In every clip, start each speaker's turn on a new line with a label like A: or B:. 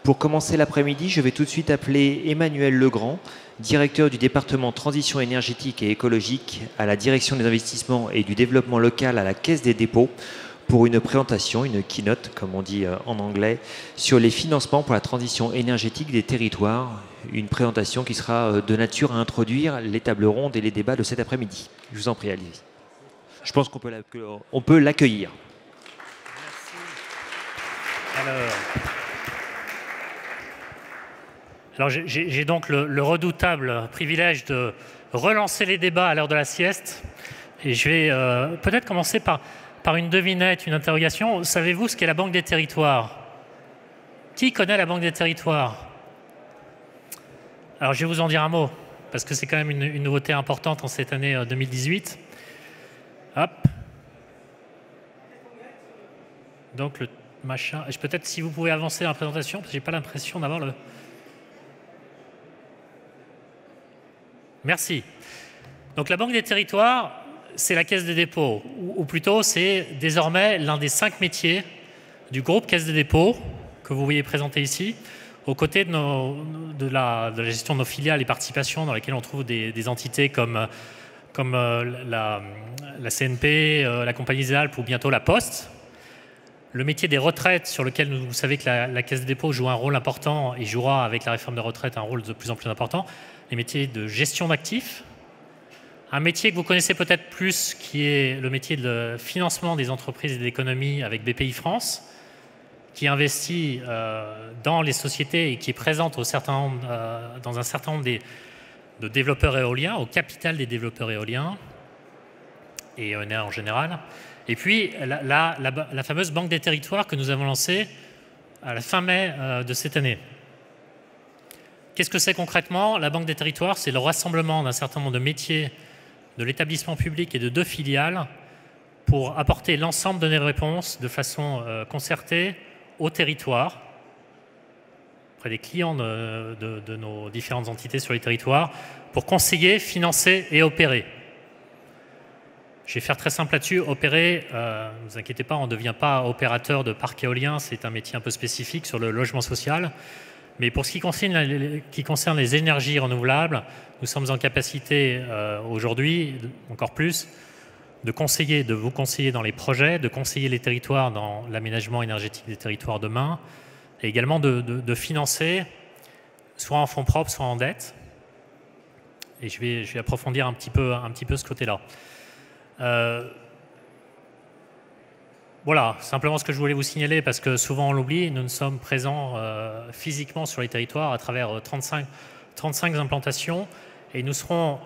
A: Pour commencer l'après-midi, je vais tout de suite appeler Emmanuel Legrand, directeur du département Transition énergétique et écologique à la Direction des investissements et du développement local à la Caisse des dépôts, pour une présentation, une keynote, comme on dit en anglais, sur les financements pour la transition énergétique des territoires. Une présentation qui sera de nature à introduire les tables rondes et les débats de cet après-midi. Je vous en prie, allez-y. Je pense qu'on peut l'accueillir.
B: Alors j'ai donc le redoutable privilège de relancer les débats à l'heure de la sieste. Et je vais peut-être commencer par une devinette, une interrogation. Savez-vous ce qu'est la Banque des Territoires? Qui connaît la Banque des Territoires? Alors je vais vous en dire un mot, parce que c'est quand même une nouveauté importante en cette année 2018. Hop. Donc le machin... Peut-être si vous pouvez avancer dans la présentation, parce que je n'ai pas l'impression d'avoir le... Merci. Donc la Banque des Territoires, c'est la Caisse des dépôts, ou plutôt c'est désormais l'un des 5 métiers du groupe Caisse des dépôts que vous voyez présenté ici, aux côtés de la gestion de nos filiales et participations dans lesquelles on trouve des entités comme la CNP, la Compagnie des Alpes ou bientôt la Poste. Le métier des retraites, sur lequel vous savez que la Caisse des dépôts joue un rôle important et jouera avec la réforme des retraites un rôle de plus en plus important. Les métiers de gestion d'actifs. Un métier que vous connaissez peut-être plus, qui est le métier de financement des entreprises et de l'économie avec BPIFrance, qui investit dans les sociétés et qui est présente dans un certain nombre de développeurs éoliens, au capital des développeurs éoliens et ENR en général. Et puis la fameuse Banque des Territoires que nous avons lancée à la fin mai de cette année. Qu'est-ce que c'est concrètement? La Banque des Territoires, c'est le rassemblement d'un certain nombre de métiers de l'établissement public et de 2 filiales pour apporter l'ensemble de nos réponses de façon concertée au territoire, auprès des clients de nos différentes entités sur les territoires, pour conseiller, financer et opérer. Je vais faire très simple là-dessus. Opérer, ne vous inquiétez pas, on ne devient pas opérateur de parcs éoliens, c'est un métier un peu spécifique sur le logement social. Mais pour ce qui concerne les énergies renouvelables, nous sommes en capacité aujourd'hui, encore plus, de vous conseiller dans les projets, de conseiller les territoires dans l'aménagement énergétique des territoires demain, et également de financer, soit en fonds propres, soit en dette. Et je vais approfondir un petit peu ce côté-là. Voilà, simplement ce que je voulais vous signaler, parce que souvent on l'oublie, nous sommes présents physiquement sur les territoires à travers 35 implantations, et nous serons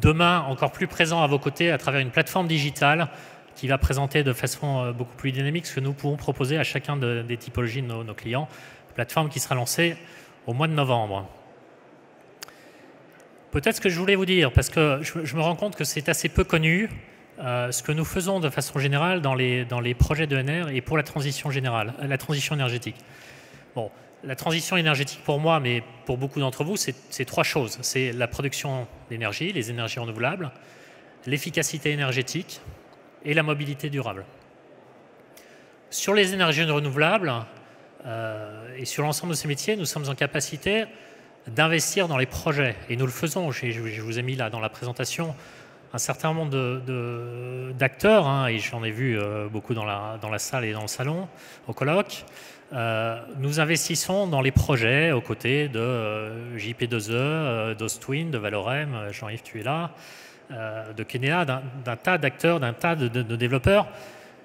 B: demain encore plus présents à vos côtés à travers une plateforme digitale qui va présenter de façon beaucoup plus dynamique ce que nous pouvons proposer à chacun des typologies de nos clients, plateforme qui sera lancée au mois de novembre. Peut-être ce que je voulais vous dire, parce que je me rends compte que c'est assez peu connu, ce que nous faisons de façon générale dans les projets d'ENR et pour la transition générale, la transition énergétique. Bon, la transition énergétique pour moi, mais pour beaucoup d'entre vous, c'est 3 choses. C'est la production d'énergie, les énergies renouvelables, l'efficacité énergétique et la mobilité durable. Sur les énergies renouvelables et sur l'ensemble de ces métiers, nous sommes en capacité d'investir dans les projets. Et nous le faisons. Je vous ai mis là dans la présentation un certain nombre d'acteurs, hein, et j'en ai vu beaucoup dans la salle et dans le salon, au colloque. Nous investissons dans les projets aux côtés de JP2E, d'Ostwind, de Valorem, Jean-Yves, tu es là, de Kenea, d'un tas d'acteurs, d'un tas de développeurs.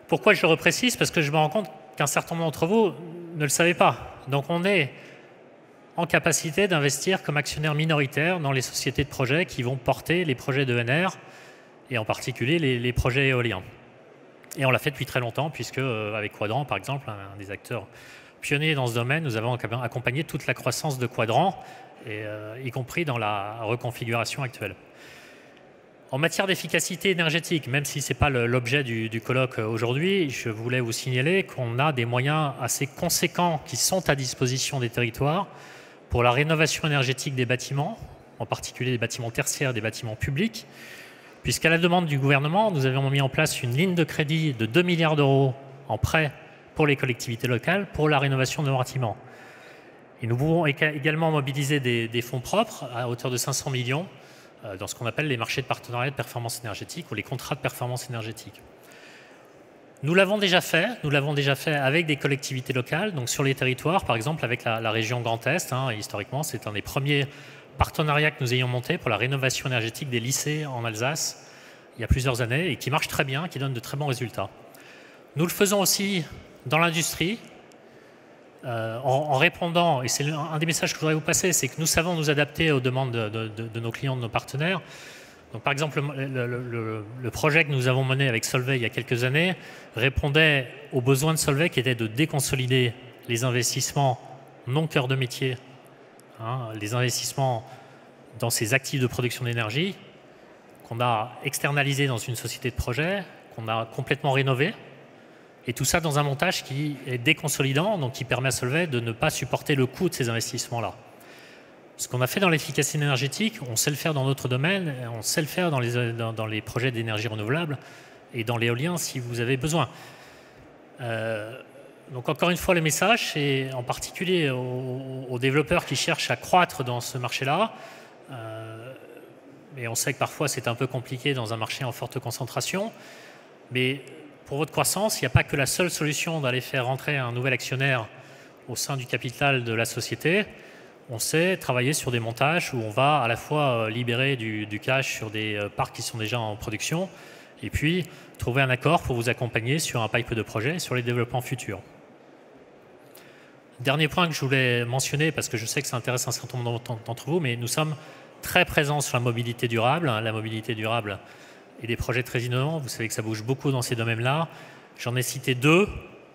B: Pourquoi je le reprécise? Parce que je me rends compte qu'un certain nombre d'entre vous ne le savaient pas. Donc on est en capacité d'investir comme actionnaire minoritaire dans les sociétés de projets qui vont porter les projets d'ENR, et en particulier les projets éoliens. Et on l'a fait depuis très longtemps, puisque avec Quadrant, par exemple, un des acteurs pionniers dans ce domaine, nous avons accompagné toute la croissance de Quadrant, y compris dans la reconfiguration actuelle. En matière d'efficacité énergétique, même si ce n'est pas l'objet du colloque aujourd'hui, je voulais vous signaler qu'on a des moyens assez conséquents qui sont à disposition des territoires pour la rénovation énergétique des bâtiments, en particulier des bâtiments tertiaires, des bâtiments publics, puisqu'à la demande du gouvernement, nous avons mis en place une ligne de crédit de 2 milliards d'euros en prêt pour les collectivités locales pour la rénovation de nos bâtiments. Et nous pouvons également mobiliser des fonds propres à hauteur de 500 millions dans ce qu'on appelle les marchés de partenariat de performance énergétique ou les contrats de performance énergétique. Nous l'avons déjà fait avec des collectivités locales, donc sur les territoires, par exemple avec la région Grand Est. Historiquement, c'est un des premiers partenariats que nous ayons monté pour la rénovation énergétique des lycées en Alsace il y a plusieurs années et qui marche très bien, qui donne de très bons résultats. Nous le faisons aussi dans l'industrie, en répondant, et c'est un des messages que je voudrais vous passer, c'est que nous savons nous adapter aux demandes de nos clients, de nos partenaires. Donc, par exemple, le projet que nous avons mené avec Solvay il y a quelques années répondait aux besoins de Solvay qui étaient de déconsolider les investissements non cœur de métier, les investissements dans ces actifs de production d'énergie qu'on a externalisés dans une société de projet, qu'on a complètement rénové. Et tout ça dans un montage qui est déconsolidant, donc qui permet à Solvay de ne pas supporter le coût de ces investissements-là. Ce qu'on a fait dans l'efficacité énergétique, on sait le faire dans notre domaine, on sait le faire dans les projets d'énergie renouvelable et dans l'éolien si vous avez besoin. Donc encore une fois, le message, c'est en particulier aux développeurs qui cherchent à croître dans ce marché-là. Et on sait que parfois c'est un peu compliqué dans un marché en forte concentration, mais pour votre croissance, il n'y a pas que la seule solution d'aller faire rentrer un nouvel actionnaire au sein du capital de la société. On sait travailler sur des montages où on va à la fois libérer du cash sur des parcs qui sont déjà en production et puis trouver un accord pour vous accompagner sur un pipe de projet sur les développements futurs. Dernier point que je voulais mentionner, parce que je sais que ça intéresse un certain nombre d'entre vous, mais nous sommes très présents sur la mobilité durable. La mobilité durable et des projets très innovants. Vous savez que ça bouge beaucoup dans ces domaines-là. J'en ai cité deux.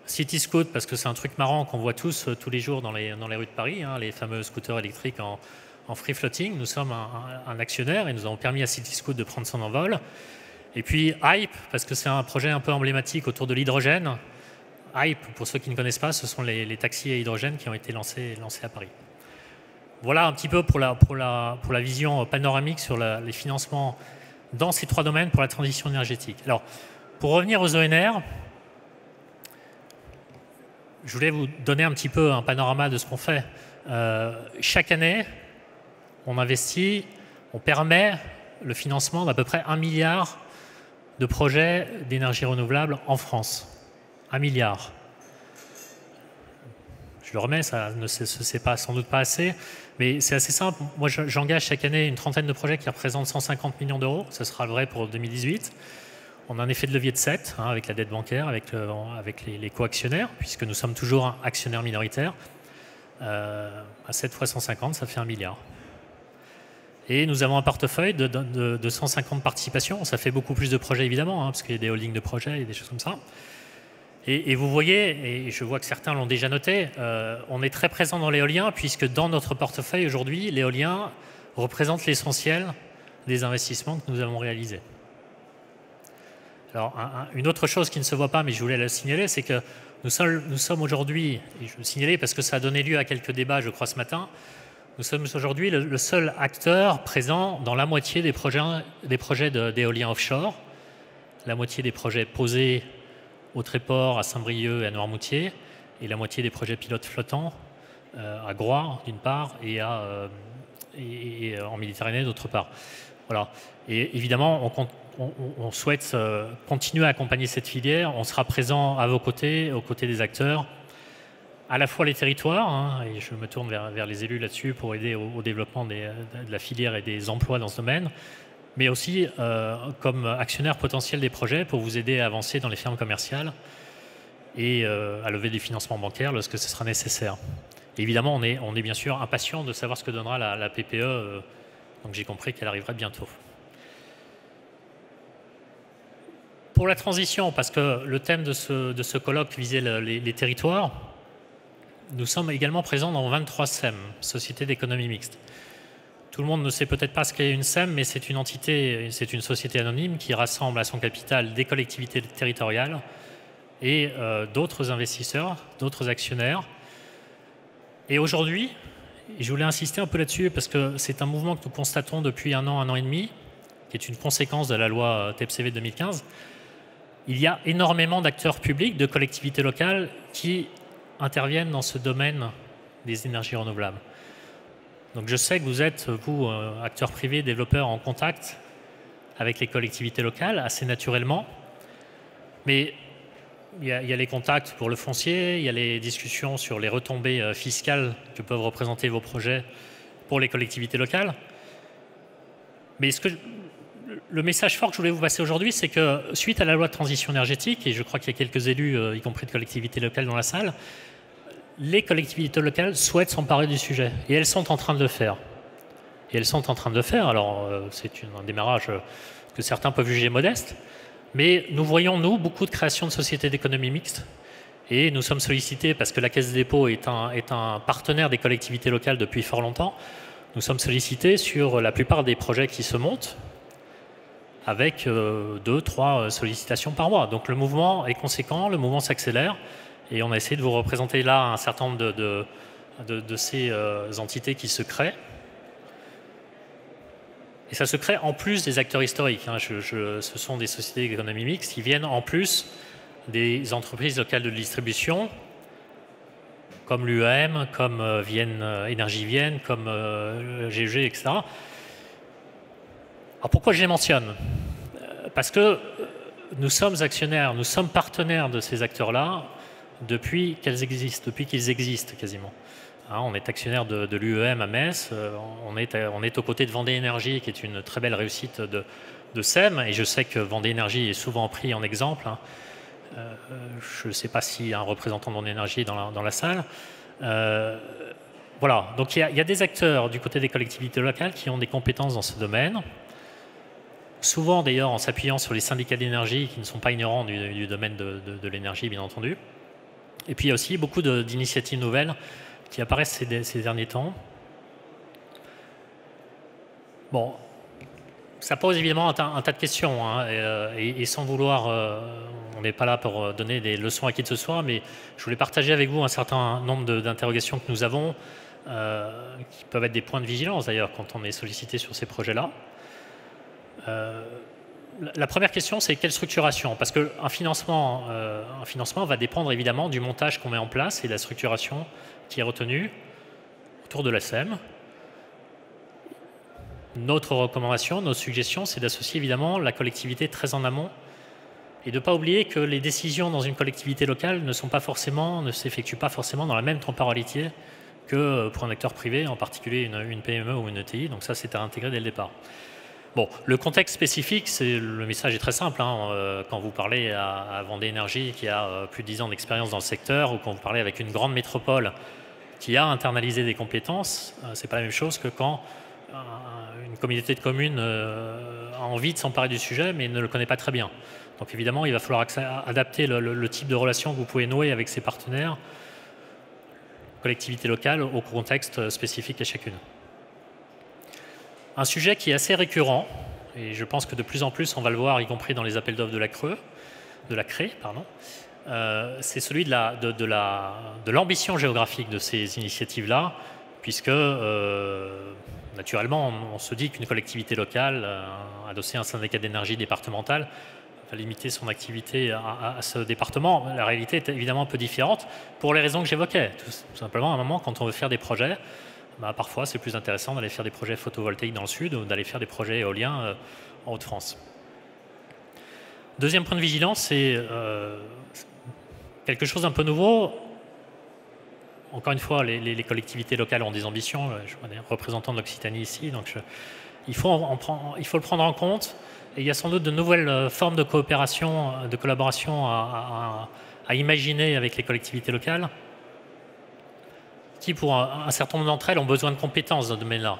B: CityScoot, parce que c'est un truc marrant qu'on voit tous les jours dans les rues de Paris, les fameux scooters électriques en free floating. Nous sommes un actionnaire et nous avons permis à CityScoot de prendre son envol. Et puis Hype, parce que c'est un projet un peu emblématique autour de l'hydrogène. Hype, pour ceux qui ne connaissent pas, ce sont les taxis à hydrogène qui ont été lancés à Paris. Voilà un petit peu pour la vision panoramique sur les financements dans ces trois domaines pour la transition énergétique. Alors, pour revenir aux ENR, je voulais vous donner un petit peu un panorama de ce qu'on fait. Chaque année, on permet le financement d'à peu près 1 milliard de projets d'énergie renouvelable en France. 1 milliard. Je le remets, ça ne c'est pas sans doute pas assez, mais c'est assez simple. Moi, j'engage chaque année une trentaine de projets qui représentent 150 millions d'euros. Ce sera vrai pour 2018. On a un effet de levier de 7 avec la dette bancaire, avec les co-actionnaires, puisque nous sommes toujours un actionnaire minoritaire. À 7 fois 150, ça fait 1 milliard. Et nous avons un portefeuille de 150 participations. Ça fait beaucoup plus de projets, évidemment, parce qu'il y a des holdings de projets et des choses comme ça. Et vous voyez, et je vois que certains l'ont déjà noté, on est très présent dans l'éolien, puisque dans notre portefeuille aujourd'hui, l'éolien représente l'essentiel des investissements que nous avons réalisés. Alors, une autre chose qui ne se voit pas, mais je voulais le signaler, c'est que nous sommes aujourd'hui, et je veux le signaler parce que ça a donné lieu à quelques débats, je crois, ce matin, nous sommes aujourd'hui le seul acteur présent dans la moitié des projets d'éolien offshore, la moitié des projets posés au Tréport, à Saint-Brieuc et à Noirmoutier, et la moitié des projets pilotes flottants à Groix, d'une part, et en Méditerranée, d'autre part. Voilà. Et évidemment, on souhaite continuer à accompagner cette filière. On sera présent à vos côtés, aux côtés des acteurs, à la fois les territoires, et je me tourne vers les élus là-dessus pour aider au développement de la filière et des emplois dans ce domaine, mais aussi comme actionnaire potentiel des projets pour vous aider à avancer dans les fermes commerciales et à lever des financements bancaires lorsque ce sera nécessaire. Et évidemment, on est bien sûr impatient de savoir ce que donnera la PPE, donc j'ai compris qu'elle arriverait bientôt. Pour la transition, parce que le thème de ce colloque visait les territoires, nous sommes également présents dans 23 SEM, Sociétés d'économie mixte. Tout le monde ne sait peut-être pas ce qu'est une SEM, mais c'est une entité, c'est une société anonyme qui rassemble à son capital des collectivités territoriales et d'autres investisseurs, d'autres actionnaires. Et aujourd'hui, je voulais insister un peu là-dessus parce que c'est un mouvement que nous constatons depuis un an et demi, qui est une conséquence de la loi TEPCV 2015. Il y a énormément d'acteurs publics, de collectivités locales qui interviennent dans ce domaine des énergies renouvelables. Donc je sais que vous êtes, vous, acteurs privés, développeurs, en contact avec les collectivités locales assez naturellement, mais il y a les contacts pour le foncier, il y a les discussions sur les retombées fiscales que peuvent représenter vos projets pour les collectivités locales. Mais le message fort que je voulais vous passer aujourd'hui, c'est que suite à la loi de transition énergétique, et je crois qu'il y a quelques élus, y compris de collectivités locales dans la salle, les collectivités locales souhaitent s'emparer du sujet. Et elles sont en train de le faire. Et elles sont en train de le faire. Alors, c'est un démarrage que certains peuvent juger modeste. Mais nous voyons, nous, beaucoup de créations de sociétés d'économie mixte. Et nous sommes sollicités, parce que la Caisse des dépôts est un partenaire des collectivités locales depuis fort longtemps, nous sommes sollicités sur la plupart des projets qui se montent, avec 2-3 sollicitations par mois. Donc le mouvement est conséquent, le mouvement s'accélère. Et on a essayé de vous représenter là un certain nombre de ces entités qui se créent. Et ça se crée en plus des acteurs historiques. Ce sont des sociétés d'économie mixte qui viennent en plus des entreprises locales de distribution, comme l'UEM, comme Énergie Vienne, comme GEG, etc. Alors pourquoi je les mentionne? Parce que nous sommes actionnaires, nous sommes partenaires de ces acteurs-là depuis qu'ils existent quasiment. On est actionnaire de l'UEM à Metz, on est aux côtés de Vendée Énergie, qui est une très belle réussite de SEM, et je sais que Vendée Énergie est souvent pris en exemple. Je ne sais pas s'il y a un représentant de Vendée Énergie dans la salle. Voilà, donc il y a des acteurs du côté des collectivités locales qui ont des compétences dans ce domaine, souvent d'ailleurs en s'appuyant sur les syndicats d'énergie qui ne sont pas ignorants du domaine de l'énergie, bien entendu. Et puis il y a aussi beaucoup d'initiatives nouvelles qui apparaissent ces derniers temps. Bon, ça pose évidemment un tas de questions, et sans vouloir, on n'est pas là pour donner des leçons à qui que ce soit, mais je voulais partager avec vous un certain nombre d'interrogations que nous avons, qui peuvent être des points de vigilance d'ailleurs quand on est sollicité sur ces projets-là. La première question, c'est quelle structuration? Parce qu'un financement va dépendre évidemment du montage qu'on met en place et de la structuration qui est retenue autour de la SEM. Notre recommandation, notre suggestion, c'est d'associer évidemment la collectivité très en amont et de ne pas oublier que les décisions dans une collectivité locale ne s'effectuent pas forcément dans la même temporalité que pour un acteur privé, en particulier une PME ou une ETI. Donc ça, c'est à intégrer dès le départ. Bon, le contexte spécifique, le message est très simple. Quand vous parlez à Vendée Énergie, qui a plus de 10 ans d'expérience dans le secteur, ou quand vous parlez avec une grande métropole qui a internalisé des compétences, c'est pas la même chose que quand une communauté de communes a envie de s'emparer du sujet, mais ne le connaît pas très bien. Donc évidemment, il va falloir adapter le type de relation que vous pouvez nouer avec ces partenaires, collectivités locales, au contexte spécifique à chacune. Un sujet qui est assez récurrent, et je pense que de plus en plus on va le voir, y compris dans les appels d'offres de la CRE, c'est celui de l'ambition géographique de ces initiatives-là, puisque naturellement on se dit qu'une collectivité locale, adossée à un syndicat d'énergie départemental, va limiter son activité à ce département. La réalité est évidemment un peu différente pour les raisons que j'évoquais. Tout simplement, à un moment, quand on veut faire des projets, parfois, c'est plus intéressant d'aller faire des projets photovoltaïques dans le sud ou d'aller faire des projets éoliens en Hauts-de-France. Deuxième point de vigilance, c'est quelque chose d'un peu nouveau. Encore une fois, les collectivités locales ont des ambitions. Je vois des représentants de l'Occitanie ici, donc il faut le prendre en compte. Et il y a sans doute de nouvelles formes de coopération, de collaboration à imaginer avec les collectivités locales, qui, pour un certain nombre d'entre elles, ont besoin de compétences dans ce domaine-là.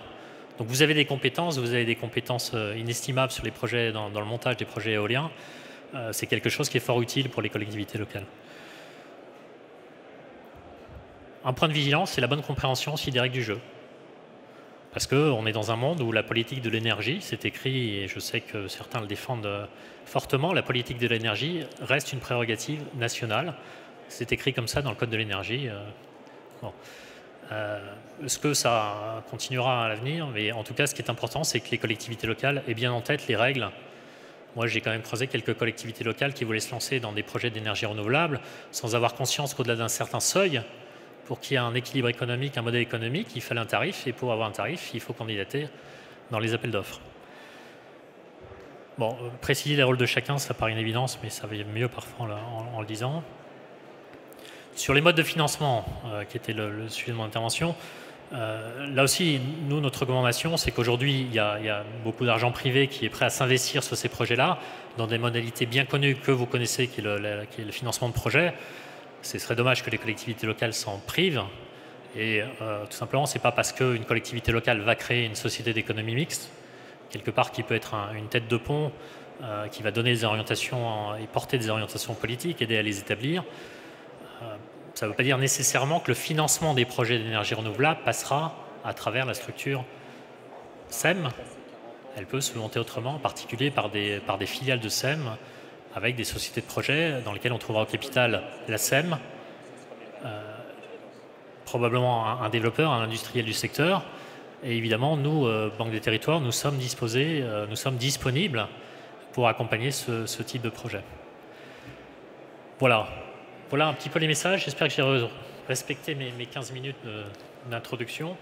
B: Donc vous avez des compétences inestimables sur les projets, dans le montage des projets éoliens. C'est quelque chose qui est fort utile pour les collectivités locales. Un point de vigilance, c'est la bonne compréhension aussi des règles du jeu. Parce qu'on est dans un monde où la politique de l'énergie, c'est écrit, et je sais que certains le défendent fortement, la politique de l'énergie reste une prérogative nationale. C'est écrit comme ça dans le Code de l'énergie. Bon. Est-ce que ça continuera à l'avenir? Mais en tout cas, ce qui est important, c'est que les collectivités locales aient bien en tête les règles. Moi, j'ai quand même croisé quelques collectivités locales qui voulaient se lancer dans des projets d'énergie renouvelable sans avoir conscience qu'au-delà d'un certain seuil, pour qu'il y ait un équilibre économique, un modèle économique, il fallait un tarif, et pour avoir un tarif, il faut candidater dans les appels d'offres. Bon, préciser les rôles de chacun, ça paraît une évidence, mais ça va mieux parfois en le disant. Sur les modes de financement, qui était le sujet de mon intervention, là aussi, nous, notre recommandation, c'est qu'aujourd'hui, il y a beaucoup d'argent privé qui est prêt à s'investir sur ces projets-là, dans des modalités bien connues que vous connaissez, qui est le financement de projet. Ce serait dommage que les collectivités locales s'en privent. Et tout simplement, ce n'est pas parce qu'une collectivité locale va créer une société d'économie mixte, quelque part qui peut être une tête de pont, qui va donner des orientations et porter des orientations politiques, aider à les établir. Ça ne veut pas dire nécessairement que le financement des projets d'énergie renouvelable passera à travers la structure SEM. Elle peut se monter autrement, en particulier par des filiales de SEM, avec des sociétés de projets dans lesquelles on trouvera au capital la SEM, probablement un développeur, un industriel du secteur. Et évidemment, nous, Banque des Territoires, nous sommes disposés, nous sommes disponibles pour accompagner ce type de projet. Voilà. Voilà un petit peu les messages. J'espère que j'ai respecté mes 15 minutes d'introduction.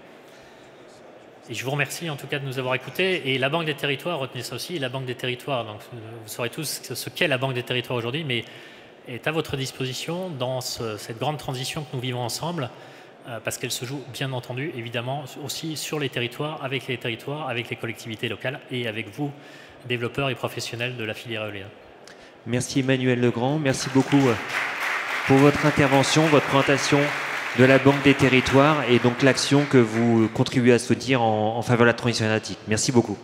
B: Et je vous remercie en tout cas de nous avoir écoutés. Et la Banque des Territoires, retenez ça aussi, la Banque des Territoires, donc vous saurez tous ce qu'est la Banque des Territoires aujourd'hui, mais est à votre disposition dans cette grande transition que nous vivons ensemble, parce qu'elle se joue bien entendu évidemment aussi sur les territoires, avec les collectivités locales et avec vous, développeurs et professionnels de la filière éolienne.
A: Merci Emmanuel Legrand, merci beaucoup pour votre intervention, votre présentation de la Banque des Territoires et donc l'action que vous contribuez à soutenir en faveur de la transition énergétique. Merci beaucoup.